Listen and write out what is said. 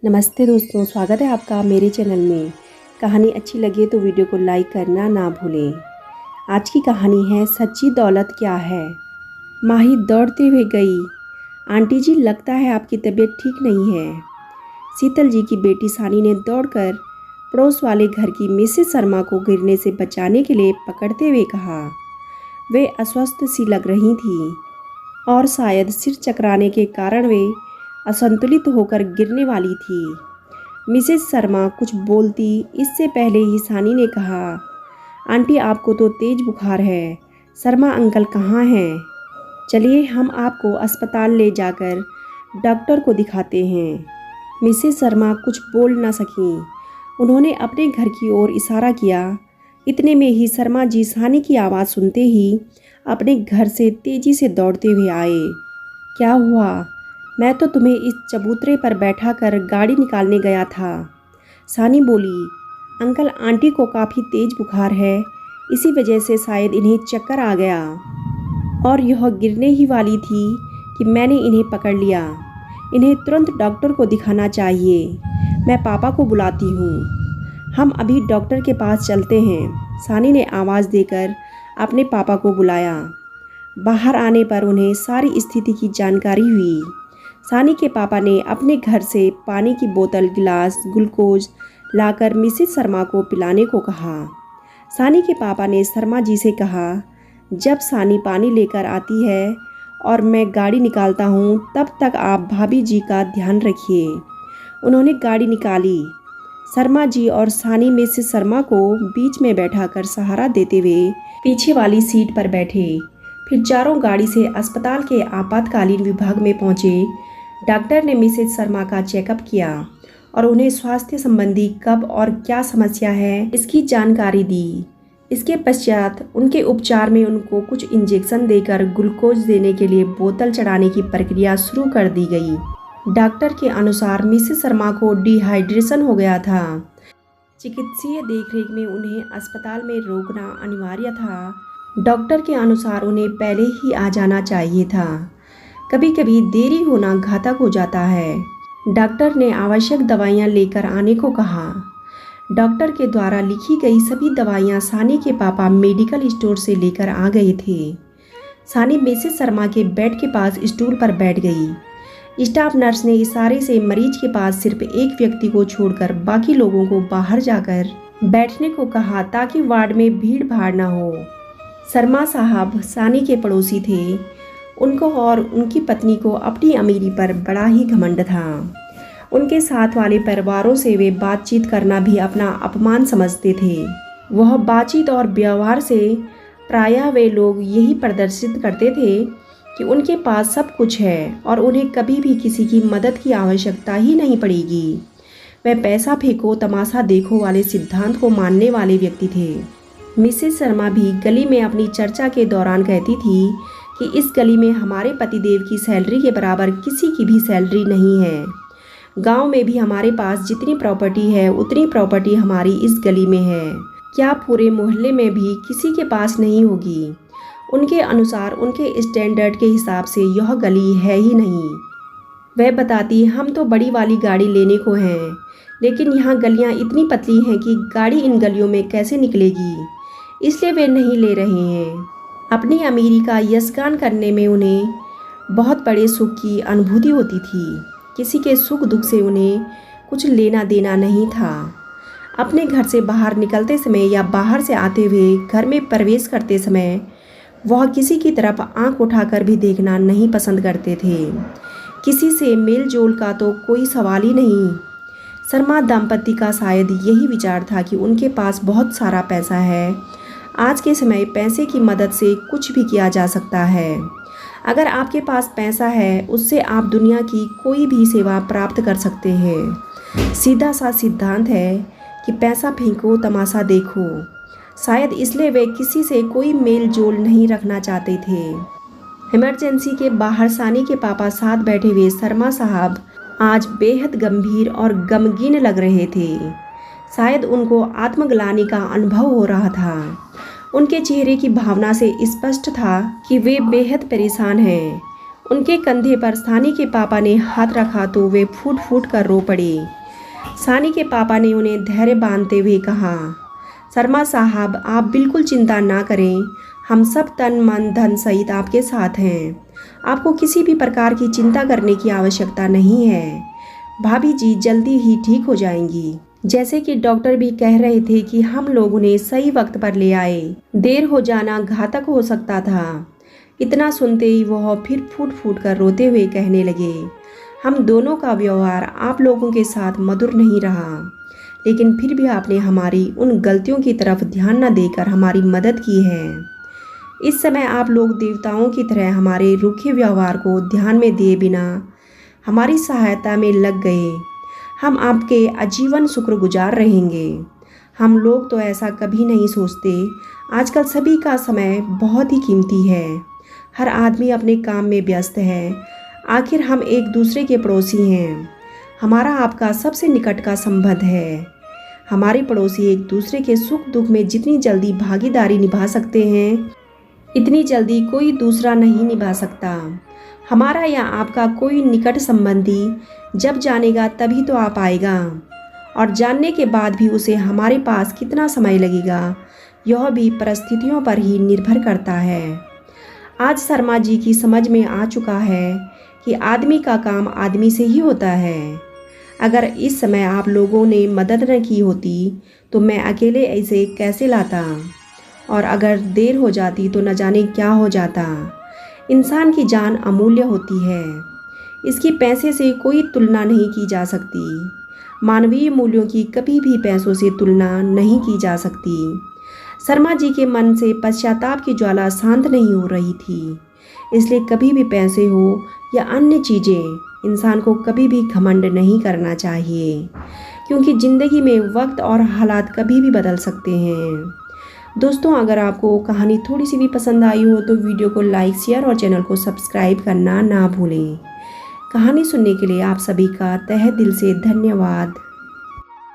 नमस्ते दोस्तों, स्वागत है आपका मेरे चैनल में। कहानी अच्छी लगे तो वीडियो को लाइक करना ना भूलें। आज की कहानी है सच्ची दौलत क्या है। माही दौड़ते हुए गई। आंटी जी, लगता है आपकी तबीयत ठीक नहीं है। शीतल जी की बेटी सानी ने दौड़कर पड़ोस वाले घर की मिसेस शर्मा को गिरने से बचाने के लिए पकड़ते हुए कहा। वे अस्वस्थ सी लग रही थी और शायद सिर चकराने के कारण वे असंतुलित होकर गिरने वाली थी। मिसेस शर्मा कुछ बोलती इससे पहले ही सानी ने कहा, आंटी आपको तो तेज बुखार है। शर्मा अंकल कहाँ हैं? चलिए हम आपको अस्पताल ले जाकर डॉक्टर को दिखाते हैं। मिसेस शर्मा कुछ बोल न सकीं। उन्होंने अपने घर की ओर इशारा किया। इतने में ही शर्मा जी सानी की आवाज़ सुनते ही अपने घर से तेजी से दौड़ते हुए आए। क्या हुआ? मैं तो तुम्हें इस चबूतरे पर बैठा कर गाड़ी निकालने गया था। सानी बोली, अंकल आंटी को काफ़ी तेज बुखार है, इसी वजह से शायद इन्हें चक्कर आ गया और यह गिरने ही वाली थी कि मैंने इन्हें पकड़ लिया। इन्हें तुरंत डॉक्टर को दिखाना चाहिए। मैं पापा को बुलाती हूँ। हम अभी डॉक्टर के पास चलते हैं। सानी ने आवाज़ देकर अपने पापा को बुलाया। बाहर आने पर उन्हें सारी स्थिति की जानकारी हुई। सानी के पापा ने अपने घर से पानी की बोतल, गिलास, ग्लूकोज लाकर मिसेस शर्मा को पिलाने को कहा। सानी के पापा ने शर्मा जी से कहा, जब सानी पानी लेकर आती है और मैं गाड़ी निकालता हूँ तब तक आप भाभी जी का ध्यान रखिए। उन्होंने गाड़ी निकाली। शर्मा जी और सानी मिसेस शर्मा को बीच में बैठाकर सहारा देते हुए पीछे वाली सीट पर बैठे। फिर चारों गाड़ी से अस्पताल के आपातकालीन विभाग में पहुँचे। डॉक्टर ने मिसेस शर्मा का चेकअप किया और उन्हें स्वास्थ्य संबंधी कब और क्या समस्या है इसकी जानकारी दी। इसके पश्चात उनके उपचार में उनको कुछ इंजेक्शन देकर ग्लूकोज देने के लिए बोतल चढ़ाने की प्रक्रिया शुरू कर दी गई। डॉक्टर के अनुसार मिसेस शर्मा को डिहाइड्रेशन हो गया था। चिकित्सीय देखरेख में उन्हें अस्पताल में रोकना अनिवार्य था। डॉक्टर के अनुसार उन्हें पहले ही आ जाना चाहिए था। कभी कभी देरी होना घातक हो जाता है। डॉक्टर ने आवश्यक दवाइयाँ लेकर आने को कहा। डॉक्टर के द्वारा लिखी गई सभी दवाइयाँ सानी के पापा मेडिकल स्टोर से लेकर आ गए थे। सानी मिसेस शर्मा के बेड के पास स्टूल पर बैठ गई। स्टाफ नर्स ने इशारे से मरीज के पास सिर्फ एक व्यक्ति को छोड़कर बाकी लोगों को बाहर जाकर बैठने को कहा ताकि वार्ड में भीड़ भाड़ न हो। शर्मा साहब सानी के पड़ोसी थे। उनको और उनकी पत्नी को अपनी अमीरी पर बड़ा ही घमंड था। उनके साथ वाले परिवारों से वे बातचीत करना भी अपना अपमान समझते थे। वह बातचीत और व्यवहार से प्रायः वे लोग यही प्रदर्शित करते थे कि उनके पास सब कुछ है और उन्हें कभी भी किसी की मदद की आवश्यकता ही नहीं पड़ेगी। वे पैसा फेंको तमाशा देखो वाले सिद्धांत को मानने वाले व्यक्ति थे। मिसेस शर्मा भी गली में अपनी चर्चा के दौरान कहती थी कि इस गली में हमारे पतिदेव की सैलरी के बराबर किसी की भी सैलरी नहीं है। गांव में भी हमारे पास जितनी प्रॉपर्टी है उतनी प्रॉपर्टी हमारी इस गली में है। क्या पूरे मोहल्ले में भी किसी के पास नहीं होगी? उनके अनुसार उनके स्टैंडर्ड के हिसाब से यह गली है ही नहीं। वह बताती, हम तो बड़ी वाली गाड़ी लेने को हैं, लेकिन यहाँ गलियाँ इतनी पतली हैं कि गाड़ी इन गलियों में कैसे निकलेगी, इसलिए वे नहीं ले रहे हैं। अपनी अमीरी का यशगान करने में उन्हें बहुत बड़े सुख की अनुभूति होती थी। किसी के सुख दुख से उन्हें कुछ लेना देना नहीं था। अपने घर से बाहर निकलते समय या बाहर से आते हुए घर में प्रवेश करते समय वह किसी की तरफ आंख उठाकर भी देखना नहीं पसंद करते थे। किसी से मेल जोल का तो कोई सवाल ही नहीं। शर्मा दंपति का शायद यही विचार था कि उनके पास बहुत सारा पैसा है। आज के समय पैसे की मदद से कुछ भी किया जा सकता है। अगर आपके पास पैसा है उससे आप दुनिया की कोई भी सेवा प्राप्त कर सकते हैं। सीधा सा सिद्धांत है कि पैसा फेंको तमाशा देखो। शायद इसलिए वे किसी से कोई मेल जोल नहीं रखना चाहते थे। इमरजेंसी के बाहर सानी के पापा साथ बैठे हुए शर्मा साहब आज बेहद गंभीर और गमगीन लग रहे थे। शायद उनको आत्मग्लानि का अनुभव हो रहा था। उनके चेहरे की भावना से स्पष्ट था कि वे बेहद परेशान हैं। उनके कंधे पर सानी के पापा ने हाथ रखा तो वे फूट फूट कर रो पड़े। सानी के पापा ने उन्हें धैर्य बांधते हुए कहा, शर्मा साहब, आप बिल्कुल चिंता ना करें, हम सब तन मन धन सहित आपके साथ हैं। आपको किसी भी प्रकार की चिंता करने की आवश्यकता नहीं है। भाभी जी जल्दी ही ठीक हो जाएंगी। जैसे कि डॉक्टर भी कह रहे थे कि हम लोग उन्हें सही वक्त पर ले आए, देर हो जाना घातक हो सकता था। इतना सुनते ही वह फिर फूट फूट कर रोते हुए कहने लगे, हम दोनों का व्यवहार आप लोगों के साथ मधुर नहीं रहा, लेकिन फिर भी आपने हमारी उन गलतियों की तरफ ध्यान न देकर हमारी मदद की है। इस समय आप लोग देवताओं की तरह हमारे रूखे व्यवहार को ध्यान में दिए बिना हमारी सहायता में लग गए। हम आपके आजीवन शुक्रगुजार रहेंगे। हम लोग तो ऐसा कभी नहीं सोचते। आजकल सभी का समय बहुत ही कीमती है। हर आदमी अपने काम में व्यस्त है। आखिर हम एक दूसरे के पड़ोसी हैं। हमारा आपका सबसे निकट का संबंध है। हमारे पड़ोसी एक दूसरे के सुख दुख में जितनी जल्दी भागीदारी निभा सकते हैं, इतनी जल्दी कोई दूसरा नहीं निभा सकता। हमारा या आपका कोई निकट संबंधी जब जानेगा तभी तो आ पाएगा, और जानने के बाद भी उसे हमारे पास कितना समय लगेगा, यह भी परिस्थितियों पर ही निर्भर करता है। आज शर्मा जी की समझ में आ चुका है कि आदमी का काम आदमी से ही होता है। अगर इस समय आप लोगों ने मदद न की होती तो मैं अकेले ऐसे कैसे लाता, और अगर देर हो जाती तो न जाने क्या हो जाता। इंसान की जान अमूल्य होती है, इसकी पैसे से कोई तुलना नहीं की जा सकती। मानवीय मूल्यों की कभी भी पैसों से तुलना नहीं की जा सकती। शर्मा जी के मन से पश्चाताप की ज्वाला शांत नहीं हो रही थी। इसलिए कभी भी पैसे हो या अन्य चीज़ें, इंसान को कभी भी घमंड नहीं करना चाहिए, क्योंकि ज़िंदगी में वक्त और हालात कभी भी बदल सकते हैं। दोस्तों, अगर आपको कहानी थोड़ी सी भी पसंद आई हो तो वीडियो को लाइक, शेयर और चैनल को सब्सक्राइब करना ना भूलें। कहानी सुनने के लिए आप सभी का तहे दिल से धन्यवाद।